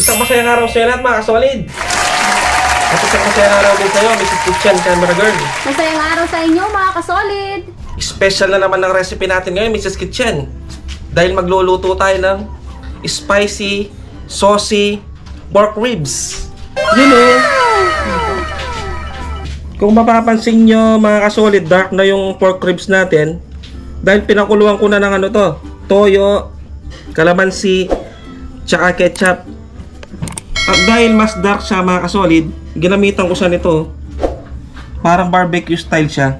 Isang masayang araw sa iyo lahat mga kasolid. At isang masayang araw din sa iyo, Mrs. Kitchen, Camera Girl. Masayang araw sa inyo mga kasolid. Special na naman ang recipe natin ngayon, Mrs. Kitchen. Dahil magluluto tayo ng spicy, saucy pork ribs. Yun o. Kung mapapansin nyo mga kasolid, dark na yung pork ribs natin. Dahil pinakuluan ko na ng toyo, kalamansi, tsaka ketchup. At dahil mas dark siya mga kasolid, ginamitan ko siya nito. Parang barbecue style siya.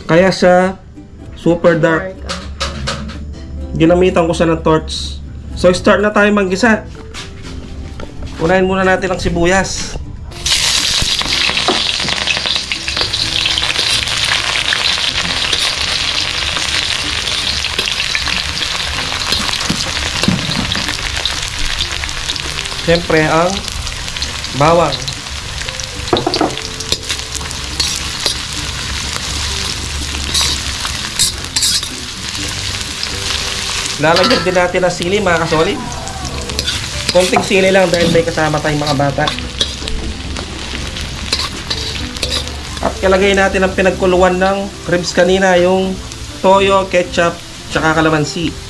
Kaya siya super dark. Ginamitan ko siya ng torch. So start na tayo manggisa. Unahin muna natin ang sibuyas. Siyempre ang bawang. Lalagyan din natin ng sili mga kasolid. Konting sili lang dahil may kasama tayong mga bata. At kalagay natin ang pinagkuluan ng ribs kanina, yung toyo, ketchup, tsaka kalamansi.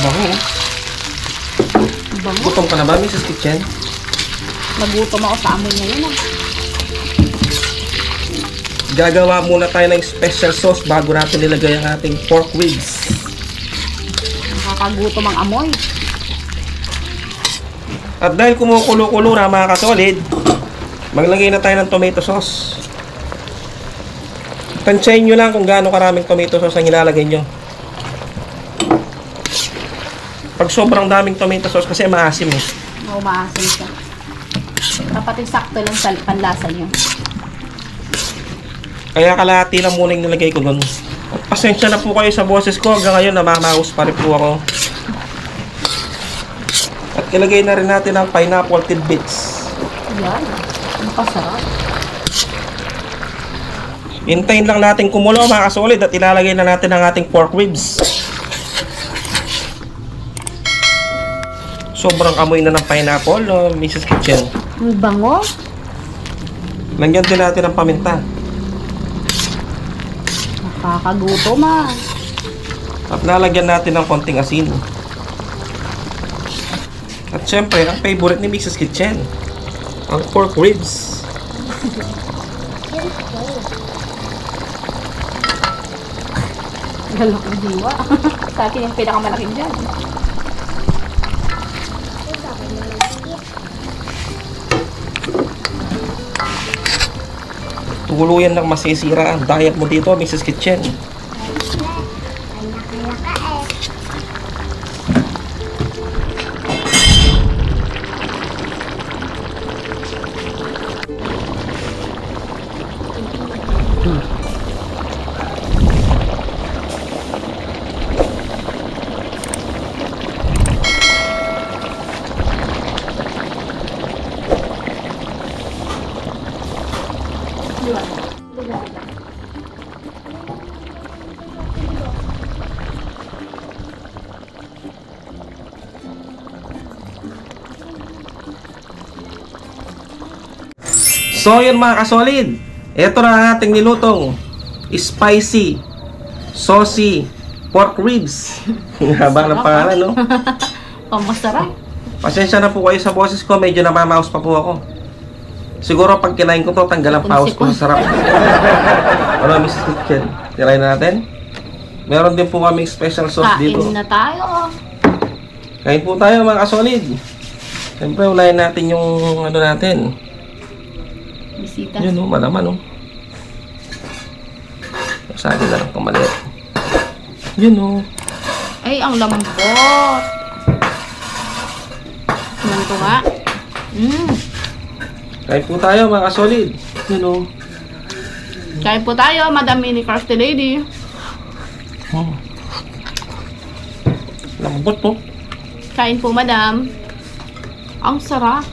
Bango. Bango. Gutom ka na ba, Mrs. Kitchen? Nagutom ako sa amoy ngayon. Gagawa muna tayo ng special sauce bago natin nilagay ang ating pork ribs. Nakakagutom ang amoy. At dahil kumukulo-kulo na mga kasolid, maglagay na tayo ng tomato sauce. Tansyahin nyo lang kung gaano karaming tomato sauce ang ilalagay nyo. Pag sobrang daming tomato sauce kasi maasim eh. Oo, maasim siya. Dapat sakto lang sa panlasa niyo. Kaya kalahati lang muna yung nilagay ko doon. Pasensya na po kayo sa boses ko. Hanggang ngayon namamaus pa rin po ako. At ilagay na rin natin ang pineapple tidbits. Yan. Ang kasarap. Hintayin lang natin kumulo mga kasolid at ilalagay na natin ang ating pork ribs. Sobrang amoy na ng pineapple, Mrs. Kitchen. Ang bango. Lagyan din natin ang paminta. Nakakagutom ah. At lalagyan natin ng konting asin. At syempre, ang favorite ni Mrs. Kitchen, ang pork ribs. Lalaki diwa. Sa akin yung pinakamalaking dyan. Tuluyan lang masisira ang diet mo dito, Mrs. Kitchen. So yun mga kasolid, ito na ang ating nilutong spicy, saucy pork ribs. Haba ng pangalan, no? Pamasarap. Pasensya na po kayo sa boses ko, medyo namamaos pa po ako. Siguro pag kinain ko to, tanggal ang paus ko sa sarap. Ano, Mrs. Kitchen? Tirayin na natin. Meron din po kaming special sauce dito. Kain na tayo. Kain po tayo mga kasolid. Siyempre, unahin natin yung ano natin. Bisita. Yun o, malaman o. Sa akin na lang itong maliit. Yun o. Ay, ang lambot. Tignan ko nga. Kain po tayo mga kasolid. Yun o. Kain po tayo, Madam Mini Crusty Lady. Lambot po. Kain po, Madam. Ang sarap.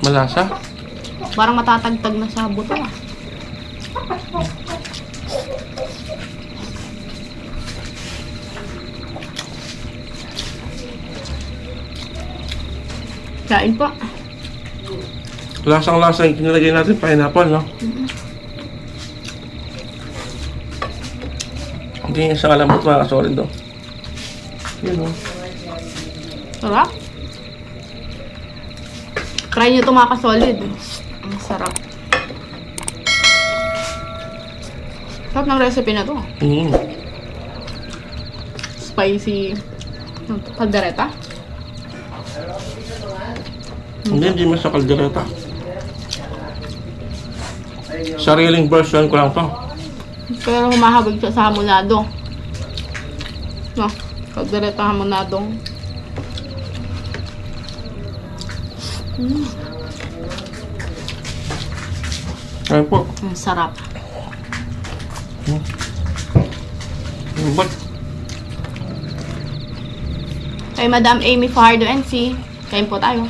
Malasa. Parang matatagtag na sa buto ah. Kain po. Lasang-lasa yung kinalagay natin pineapple, no? Hindi yung sa kalambot mga kasolid, no? Yun, no? Sarap. Try nyo ito mga kasolid. Ang sarap. Sarap ng recipe na to. Spicy. Kaldereta. Hindi mas sa kaldereta. Sariling version ko lang to. Pero humahabag siya sa hamonado. No, kaldereta hamonadong. Ayun po. Ang sarap. Ba't? Kay Madam Amy Fajardo NC. Kain po tayo.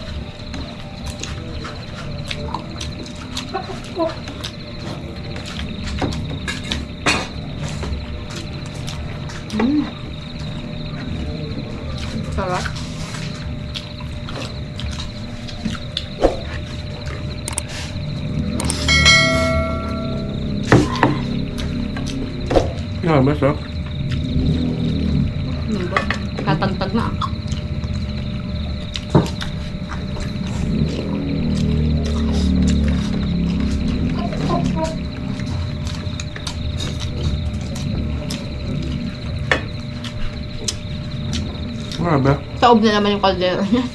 Sarap. Yeah, basta. Tatagtag na. Grabe. Saob na naman yung kaldero niya.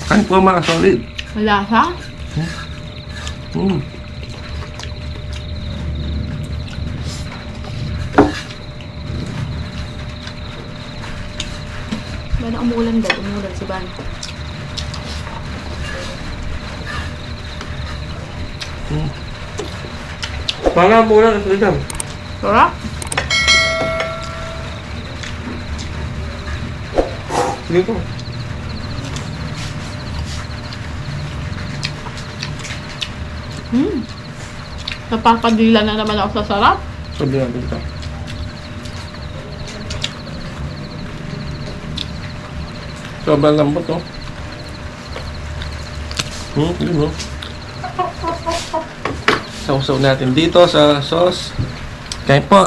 Kain po mga solid. Malasa. Bala umulan daw. Umulan si Ban. Sana muna ang salitam. Sarap. Dito. Napakadila na naman ako sa sarap. Sabi natin ito. Sobrang lambot, oh. Yun, oh. Sausaw natin dito sa sauce. Kain po.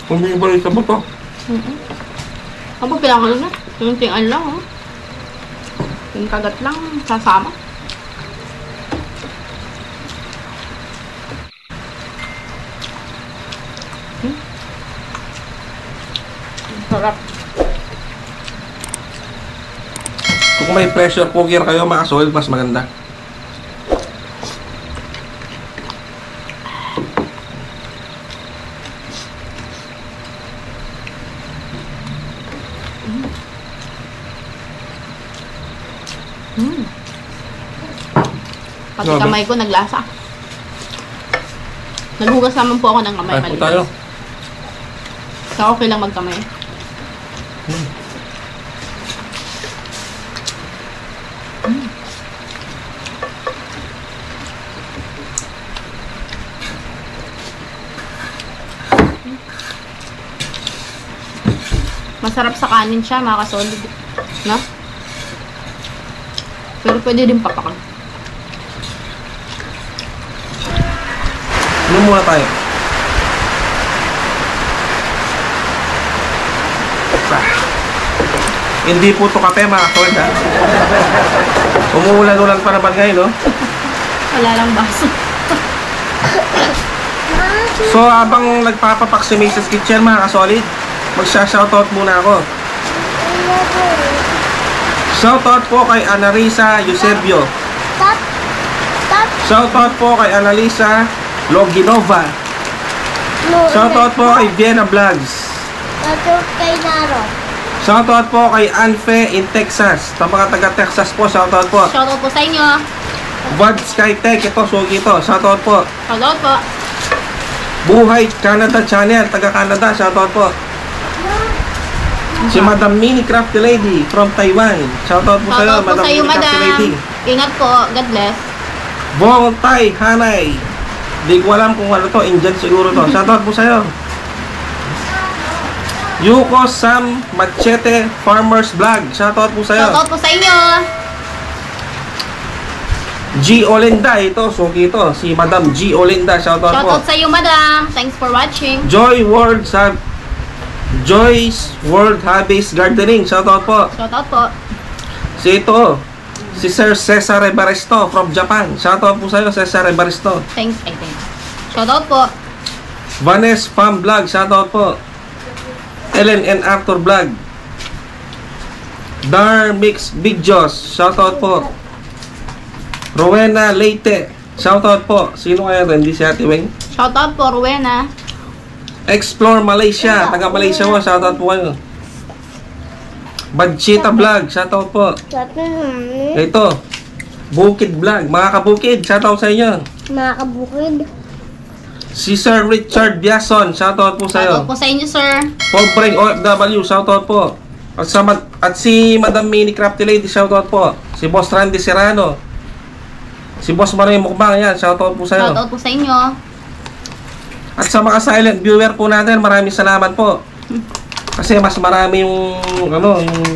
Hindi ba rin sa buto? Kapag kailangan na, yung tingan lang, oh. Yung kagat lang, sasama. Sarap. Kung may pressure cooker kayo, mga solid, mas maganda. Pati kamay ko naglasa. Naghugas naman po ako ng kamay. Ay po tayo. So, okay lang magkamay. Masarap sa kanin siya, mga kasolid. No? Pero pwede din papakan. Ano muna tayo? Hindi po ito kape, mga kasolid, ha? Umuulan-ulan pa naman ngayon, no? Wala lang baso. So, habang nagpapapak si Mrs. Kitchen, mga kasolid, magsha-shoutout muna ako. Shoutout po kay Anarisa Eusebio. Shoutout po kay Analisa Loginova. Shoutout po kay Vienna Vlogs. Shoutout po kay Anfe in Texas. Sa mga taga-Texas po, shoutout po. Shoutout po sa inyo. Vod Skytech, ito, sugi ito. Shoutout po. Shoutout po. Buhay Canada Channel, taga-Canada, shoutout po. Si Madam Mini Crafty Lady from Taiwan. Shoutout po sa'yo, Shoutout po Madam sa iyo, Mini Crafty Lady. madam. Ingat po. God bless. Bong Tai Hanay. Di ko alam kung ano to, Indian siguro to. Shoutout po sa'yo. Yuko Sam Machete Farmers Vlog. Shoutout po sa'yo. Shoutout po sa inyo. G. Olinda, ito, suki ito. Si Madam G. Olinda, shoutout po. Shoutout sa iyo, madam. Thanks for watching. Joy's World Hobbies Gardening, shoutout po. Shoutout po. Si ito, si Sir Cesar Evaristo from Japan. Shoutout po sa'yo, Cesar Evaristo. Thanks, I think. Shoutout po. Vanes Farm Vlog, shoutout po. Ellen and Arthur Vlog. Dar Mix Videos, shoutout po. Rowena Leite, shoutout po. Sino kaya rin? Hindi si Ate Weng. Shoutout po, Rowena. Explore Malaysia, taga Malaysia mo, shoutout po kayo. Badchita Vlog, shoutout po. Ito, Bukid Vlog, mga kabukid, shoutout sa inyo. Mga kabukid. Si Sir Richard Biason, shoutout po sa iyo. Shoutout po sa inyo, sir. Pobreng OFW, shoutout po. At si Madam Mini Crafty Lady, shoutout po. Si Boss Randy Serrano. Si Boss Maray Mukbang, yan, shoutout po sa iyo. Shoutout po sa inyo. At sa mga silent viewer po natin, maraming salamat po. Kasi mas marami yung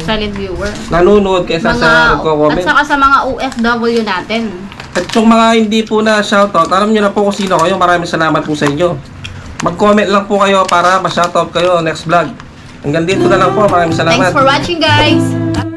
Silent viewer. nanonood kaysa sa At nagko-comment. saka sa mga OFW natin. At yung mga hindi po na shoutout, alam nyo na po kung sino kayo. Maraming salamat po sa inyo. Mag-comment lang po kayo para ma-shoutout kayo next vlog. Hanggang dito na lang po. Maraming salamat. Thanks for watching, guys.